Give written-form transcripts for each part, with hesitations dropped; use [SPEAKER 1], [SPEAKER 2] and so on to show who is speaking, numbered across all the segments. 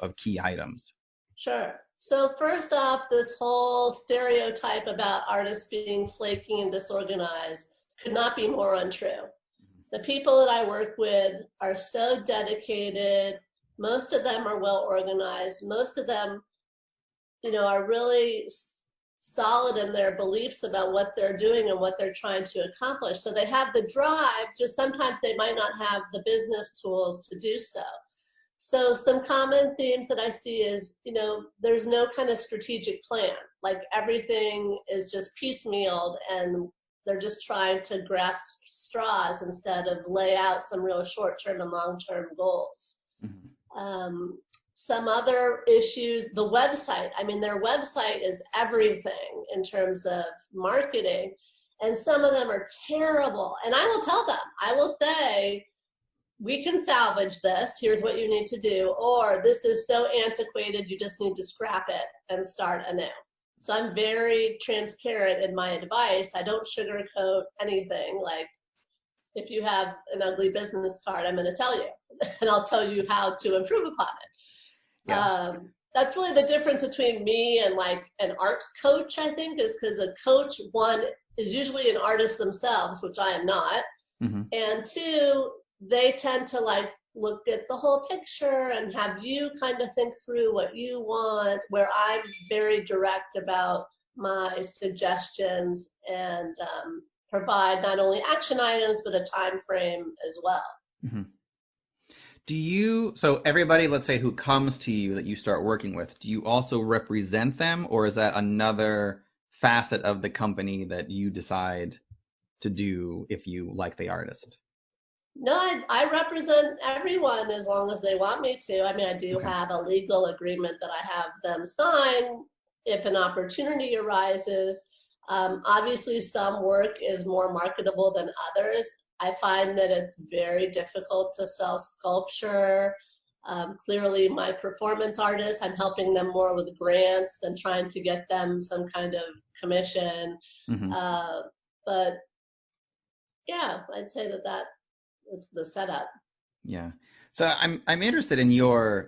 [SPEAKER 1] of key items?
[SPEAKER 2] Sure. So first off, this whole stereotype about artists being flaky and disorganized could not be more untrue. The people that I work with are so dedicated. Most of them are well organized. Most of them, are really solid in their beliefs about what they're doing and what they're trying to accomplish. So they have the drive, just sometimes they might not have the business tools to do so. So some common themes that I see is, there's no kind of strategic plan. Like everything is just piecemealed and they're just trying to grasp straws instead of lay out some real short-term and long-term goals. Mm-hmm. Some other issues, the website. I mean, their website is everything in terms of marketing, and some of them are terrible. And I will tell them, I will say, we can salvage this. Here's what you need to do. Or this is so antiquated, you just need to scrap it and start anew. So I'm very transparent in my advice. I don't sugarcoat anything. Like, if you have an ugly business card, I'm going to tell you, and I'll tell you how to improve upon it. Yeah. That's really the difference between me and like an art coach, I think, is because a coach, one, is usually an artist themselves, which I am not. Mm-hmm. And two, they tend to like look at the whole picture and have you kind of think through what you want, where I'm very direct about my suggestions and provide not only action items, but a time frame as well. Mm-hmm.
[SPEAKER 1] So everybody, let's say, who comes to you that you start working with, do you also represent them, or is that another facet of the company that you decide to do if you like the artist?
[SPEAKER 2] No, I represent everyone as long as they want me to. I mean, I do have a legal agreement that I have them sign if an opportunity arises. Obviously, some work is more marketable than others. I find that it's very difficult to sell sculpture. Clearly, my performance artists, I'm helping them more with grants than trying to get them some kind of commission. Mm-hmm. But yeah, I'd say that is the setup.
[SPEAKER 1] Yeah. So I'm interested in you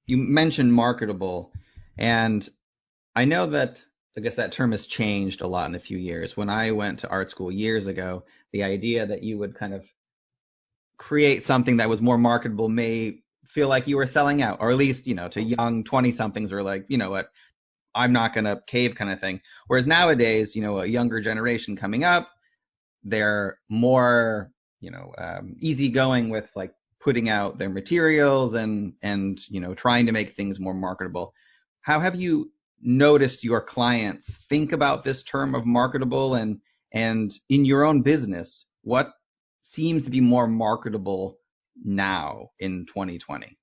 [SPEAKER 1] mentioned marketable, and I know that I guess that term has changed a lot in a few years. When I went to art school years ago, the idea that you would kind of create something that was more marketable may feel like you were selling out, or at least, to young 20-somethings were like, you know what, I'm not going to cave kind of thing. Whereas nowadays, a younger generation coming up, they're more, easygoing with like putting out their materials and trying to make things more marketable. How have you noticed your clients think about this term of marketable, and in your own business, what seems to be more marketable now in 2020?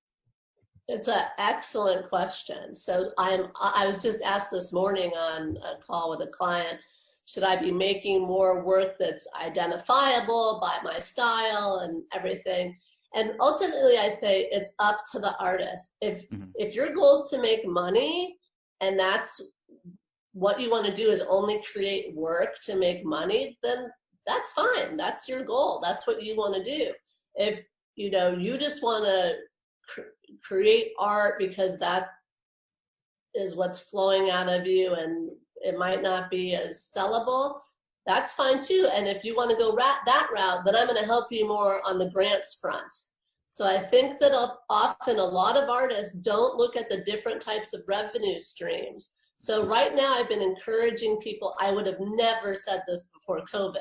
[SPEAKER 2] It's an excellent question. So I was just asked this morning on a call with a client, should I be making more work that's identifiable by my style and everything? And ultimately I say it's up to the artist. If your goal is to make money, and that's what you want to do is only create work to make money, then that's fine. That's your goal. That's what you want to do. If, you just want to create art because that is what's flowing out of you and it might not be as sellable, that's fine too. And if you want to go that route, then I'm going to help you more on the grants front. So I think that often a lot of artists don't look at the different types of revenue streams. So right now I've been encouraging people, I would have never said this before COVID,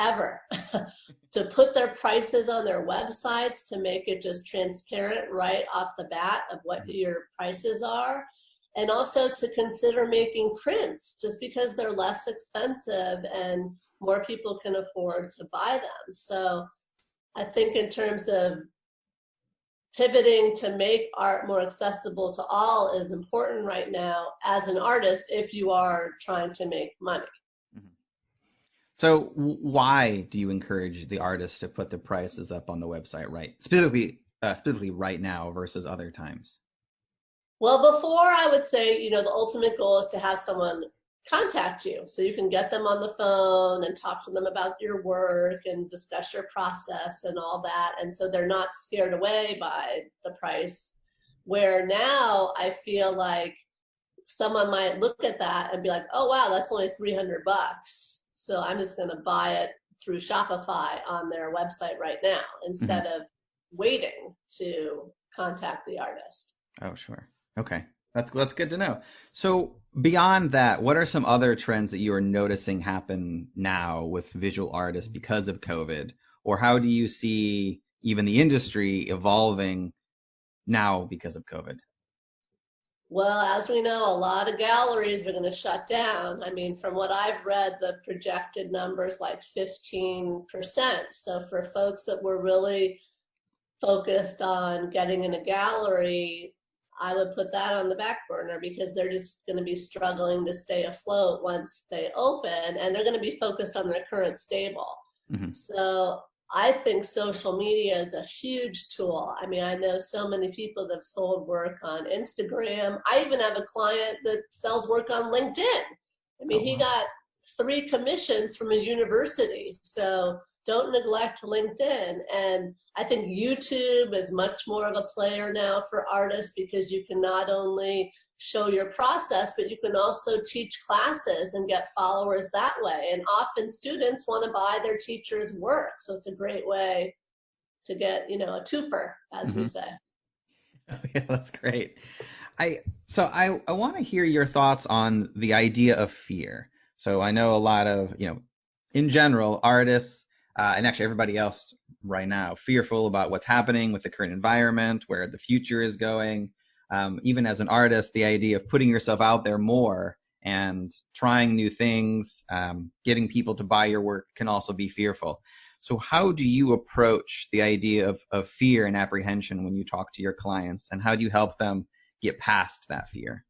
[SPEAKER 2] ever, to put their prices on their websites to make it just transparent right off the bat of what your prices are. And also to consider making prints just because they're less expensive and more people can afford to buy them. So I think in terms of pivoting to make art more accessible to all is important right now as an artist if you are trying to make money.
[SPEAKER 1] Mm-hmm. So why do you encourage the artists to put the prices up on the website, right? Specifically right now versus other times?
[SPEAKER 2] Well, before I would say, the ultimate goal is to have someone contact you so you can get them on the phone and talk to them about your work and discuss your process and all that. And so they're not scared away by the price. Where now I feel like someone might look at that and be like, oh wow, that's only $300. So I'm just going to buy it through Shopify on their website right now
[SPEAKER 1] Hmm.
[SPEAKER 2] instead of waiting to contact the artist.
[SPEAKER 1] Oh, sure. Okay. That's good to know. So beyond that, what are some other trends that you are noticing happen now with visual artists because of COVID? Or how do you see even the industry evolving now because of COVID?
[SPEAKER 2] Well, as we know, a lot of galleries are going to shut down. I mean, from what I've read, the projected numbers like 15%. So for folks that were really focused on getting in a gallery, I would put that on the back burner because they're just going to be struggling to stay afloat once they open, and they're going to be focused on their current stable.
[SPEAKER 1] Hmm.
[SPEAKER 2] So I think social media is a huge tool. I mean, I know so many people that have sold work on Instagram. I even have a client that sells work on LinkedIn. I
[SPEAKER 1] Oh,
[SPEAKER 2] mean, he
[SPEAKER 1] wow.
[SPEAKER 2] got 3 commissions from a university. So don't neglect LinkedIn. And I think YouTube is much more of a player now for artists because you can not only show your process, but you can also teach classes and get followers that way. And often students want to buy their teacher's work. So it's a great way to get, a twofer, as we
[SPEAKER 1] Hmm.
[SPEAKER 2] say.
[SPEAKER 1] Yeah, that's great. I want to hear your thoughts on the idea of fear. So I know a lot of, in general, artists, and actually everybody else right now, fearful about what's happening with the current environment, where the future is going. Even as an artist, the idea of putting yourself out there more and trying new things, getting people to buy your work can also be fearful. So how do you approach the idea of fear and apprehension when you talk to your clients, and how do you help them get past that fear?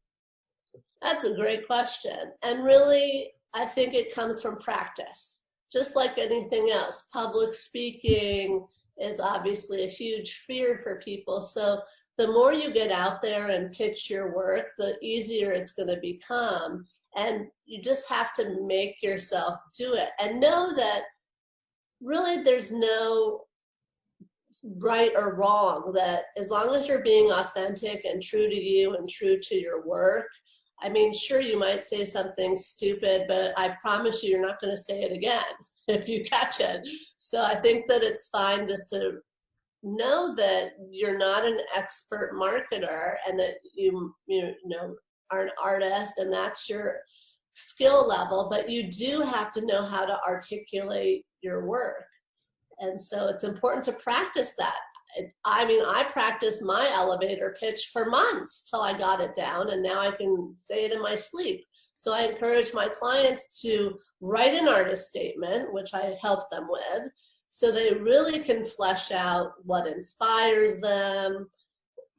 [SPEAKER 2] That's a great question. And really, I think it comes from practice. Just like anything else, public speaking is obviously a huge fear for people. So the more you get out there and pitch your work, the easier it's going to become. And you just have to make yourself do it and know that really there's no right or wrong, that as long as you're being authentic and true to you and true to your work, I mean, sure, you might say something stupid, but I promise you, you're not going to say it again if you catch it. So I think that it's fine just to know that you're not an expert marketer and that you are an artist and that's your skill level, but you do have to know how to articulate your work. And so it's important to practice that. I mean, I practiced my elevator pitch for months till I got it down, and now I can say it in my sleep. So I encourage my clients to write an artist statement, which I help them with, so they really can flesh out what inspires them,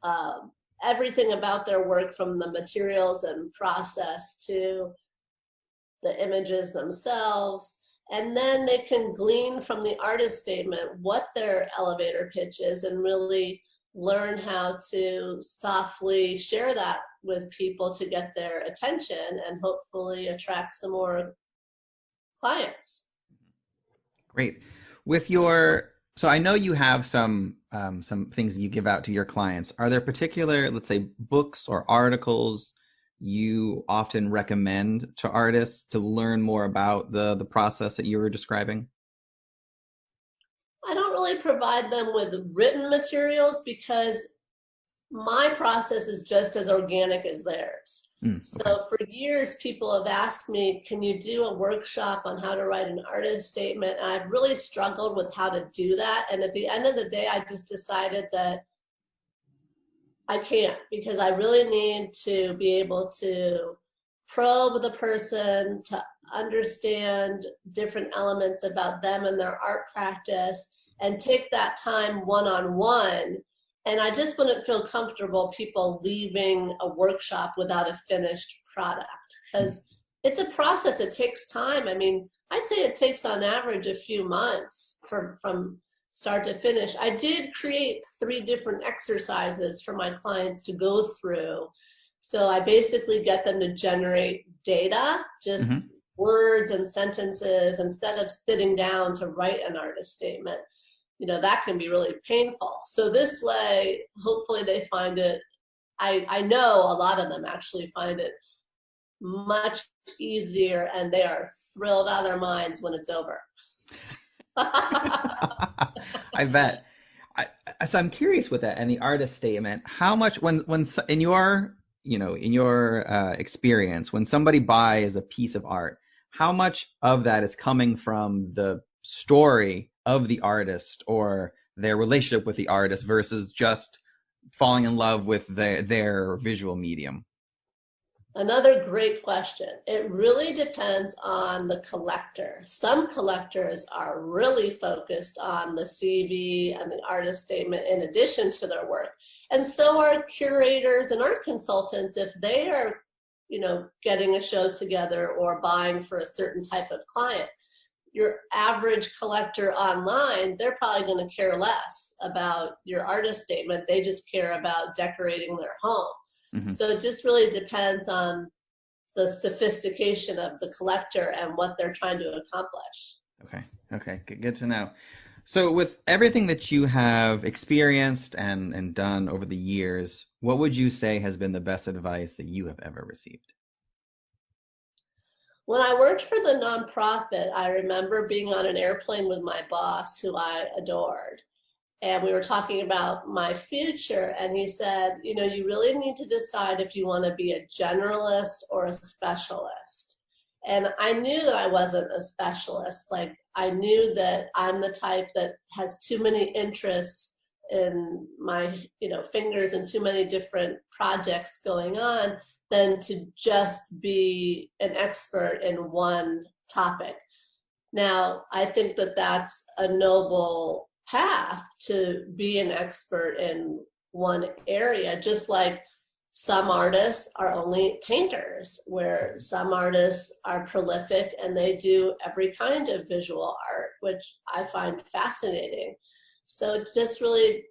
[SPEAKER 2] um, everything about their work from the materials and process to the images themselves, and then they can glean from the artist statement what their elevator pitch is and really learn how to softly share that with people to get their attention and hopefully attract some more clients.
[SPEAKER 1] Great. So I know you have some things that you give out to your clients. Are there particular, let's say, books or articles you often recommend to artists to learn more about the process that you were describing?
[SPEAKER 2] I don't really provide them with written materials because my process is just as organic as theirs.
[SPEAKER 1] Okay.
[SPEAKER 2] So for years, people have asked me, can you do a workshop on how to write an artist statement? And I've really struggled with how to do that. And at the end of the day, I just decided that I can't because I really need to be able to probe the person, to understand different elements about them and their art practice, and take that time one on one. And I just wouldn't feel comfortable people leaving a workshop without a finished product
[SPEAKER 1] Mm.
[SPEAKER 2] because it's a process. It takes time. I mean, I'd say it takes on average a few months from start to finish. I did create 3 different exercises for my clients to go through. So I basically get them to generate data, just
[SPEAKER 1] Hmm.
[SPEAKER 2] words and sentences, instead of sitting down to write an artist statement. That can be really painful. So this way, hopefully they find it I know a lot of them actually find it much easier, and they are thrilled out of their minds when it's over.
[SPEAKER 1] I bet. So I'm curious with that and the artist statement. How much when in your experience, when somebody buys a piece of art, how much of that is coming from the story of the artist or their relationship with the artist versus just falling in love with their visual medium?
[SPEAKER 2] Another great question. It really depends on the collector. Some collectors are really focused on the CV and the artist statement in addition to their work. And so are curators and art consultants if they are, getting a show together or buying for a certain type of client. Your average collector online, they're probably going to care less about your artist statement. They just care about decorating their home.
[SPEAKER 1] Mm-hmm.
[SPEAKER 2] So it just really depends on the sophistication of the collector and what they're trying to accomplish.
[SPEAKER 1] Okay, good to know. So with everything that you have experienced and done over the years, what would you say has been the best advice that you have ever received?
[SPEAKER 2] When I worked for the nonprofit, I remember being on an airplane with my boss, who I adored. And we were talking about my future, and he said, you really need to decide if you want to be a generalist or a specialist. And I knew that I wasn't a specialist. Like, I knew that I'm the type that has too many interests in my, fingers and too many different projects going on than to just be an expert in one topic. Now, I think that that's a noble path to be an expert in one area, just like some artists are only painters, where some artists are prolific and they do every kind of visual art, which I find fascinating. So it just really,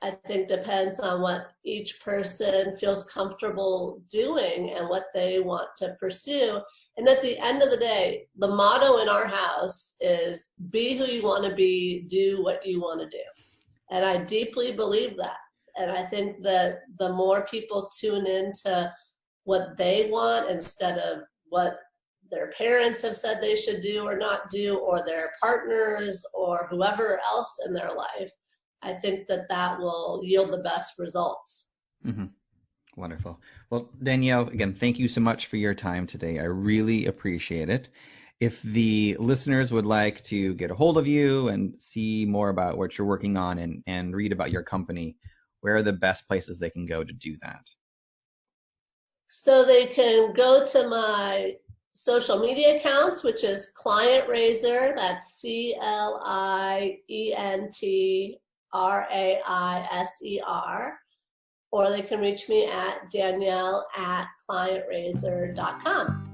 [SPEAKER 2] I think, depends on what each person feels comfortable doing and what they want to pursue. And at the end of the day, the motto in our house is be who you want to be, do what you want to do. And I deeply believe that. And I think that the more people tune into what they want instead of what their parents have said they should do or not do, or their partners or whoever else in their life, I think that will yield the best results.
[SPEAKER 1] Mm-hmm. Wonderful. Well, Danielle, again, thank you so much for your time today. I really appreciate it. If the listeners would like to get a hold of you and see more about what you're working on and read about your company, where are the best places they can go to do that?
[SPEAKER 2] So they can go to my social media accounts, which is Client Raiser. That's ClientRaiser. Or they can reach me at Danielle@clientraiser.com.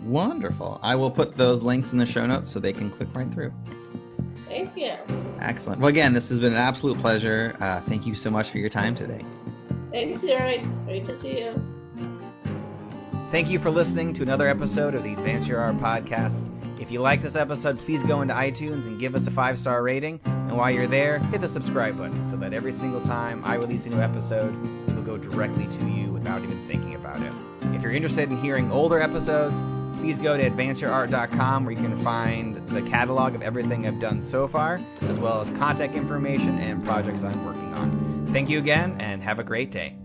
[SPEAKER 1] Wonderful. I will put those links in the show notes so they can click right through.
[SPEAKER 2] Thank you.
[SPEAKER 1] Excellent. Well, again, this has been an absolute pleasure. Thank you so much for your time today.
[SPEAKER 2] Thanks, Jerry. Great to see you.
[SPEAKER 1] Thank you for listening to another episode of the Advance Your Art podcast. If you like this episode, please go into iTunes and give us a 5-star rating. And while you're there, hit the subscribe button so that every single time I release a new episode, it will go directly to you without even thinking about it. If you're interested in hearing older episodes, please go to advanceyourart.com where you can find the catalog of everything I've done so far, as well as contact information and projects I'm working on. Thank you again, and have a great day.